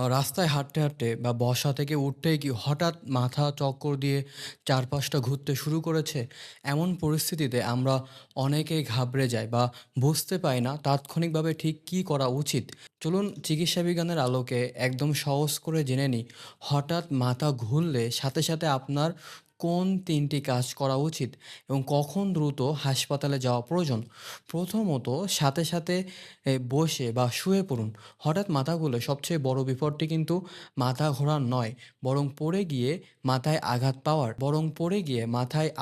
রাস্তায় হাঁটতে, হাঁটতে বা বসা থেকে উঠতেই কি হঠাৎ মাথা চক্কর দিয়ে চারপাশটা ঘুরতে শুরু করেছে? এমন পরিস্থিতিতে আমরা অনেকেই ঘাবড়ে যাই বা বুঝতে পারি না তাৎক্ষণিকভাবে ঠিক কী করা উচিত। চলুন চিকিৎসা বিজ্ঞানের আলোকে একদম সহজ করে জেনে নিই, হঠাৎ মাথা ঘুরলে সাথে, সাথে আপনার কোন ৩ টি কাজ করা উচিত এবং কখন দ্রুত হাসপাতালে যাওয়া প্রয়োজন? প্রথমত সাথে, সাথে বসে বা শুয়ে পড়ুন। হঠাৎ মাথা ঘুরলে সবচেয়ে বড় বিপদটি কিন্তু মাথা ঘোরার নয়, বরং পড়ে গিয়ে মাথায়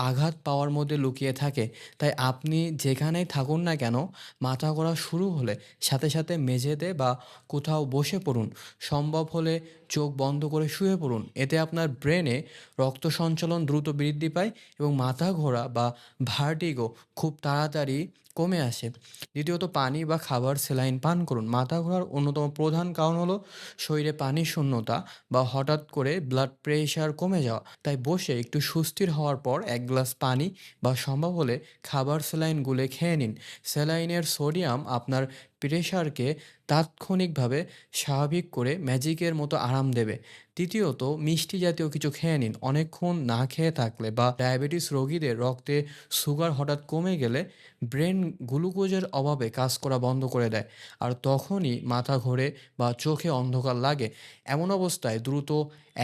আঘাত পাওয়ার মধ্যে লুকিয়ে থাকে। তাই আপনি যেখানেই থাকুন না কেন, মাথা ঘোরা শুরু হলে সাথে, সাথে মেঝেতে বা কোথাও বসে পড়ুন। সম্ভব হলে চোখ বন্ধ করে শুয়ে পড়ুন। এতে আপনার ব্রেনে রক্ত সঞ্চালন দ্রুত বৃদ্ধি পায় এবং মাথা ঘোরা বা ভার্টিগো খুব তাড়াতাড়ি কমে আসে। দ্বিতীয়ত পানি বা খাবার স্যালাইন পান করুন। মাথা ঘোরার অন্যতম প্রধান কারণ হলো শরীরে পানির শূন্যতা বা হঠাৎ করে ব্লাড প্রেশার কমে যাওয়া। তাই বসে একটু সুস্থির হওয়ার পর ১ গ্লাস পানি বা সম্ভব হলে খাবার স্যালাইন গুলে খেয়ে নিন। স্যালাইনের সোডিয়াম আপনার প্রেশারকে তাৎক্ষণিকভাবে স্বাভাবিক করে ম্যাজিকের মতো আরাম দেবে। তৃতীয়ত মিষ্টি জাতীয় কিছু খেয়ে নিন। অনেকক্ষণ না খেয়ে থাকলে বা ডায়াবেটিস রোগীদের রক্তে সুগার হঠাৎ কমে গেলে ব্রেন গ্লুকোজের অভাবে কাজ করা বন্ধ করে দেয়। আর তখনই মাথা ঘোরে বা চোখে অন্ধকার লাগে। এমন অবস্থায় দ্রুত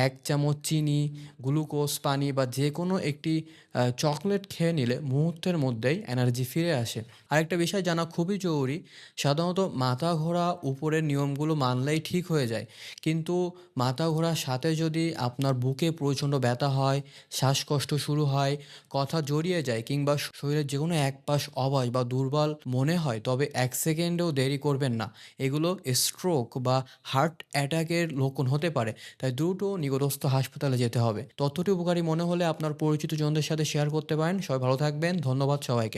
১ চামচ চিনি, গ্লুকোজ পানি বা যেকোনো একটি চকোলেট খেয়ে নিলে মুহূর্তের মধ্যেই এনার্জি ফিরে আসে। আরেকটা বিষয় জানা খুবই জরুরি, সাধারণত মাথা ঘোরা উপরের নিয়মগুলো মানলেই ঠিক হয়ে যায়। কিন্তু মাথা ঘোরার সাথে যদি আপনার বুকে প্রচণ্ড ব্যথা হয়, শ্বাসকষ্ট শুরু হয়, কথা জড়িয়ে যায় কিংবা শরীরের যেকোনো এক পাশ অবশ বা দুর্বল মনে হয়, তবে ১ সেকেন্ডও দেরি করবেন না। এগুলো স্ট্রোক বা হার্ট অ্যাটাকের লক্ষণ হতে পারে। তাই দ্রুত নিকটস্থ হাসপাতালে যেতে হবে। তথ্যটি উপকারী মনে হলে আপনার পরিচিত জনদের সাথে শেয়ার করতে পারেন। সবাই ভালো থাকবেন। ধন্যবাদ সবাইকে।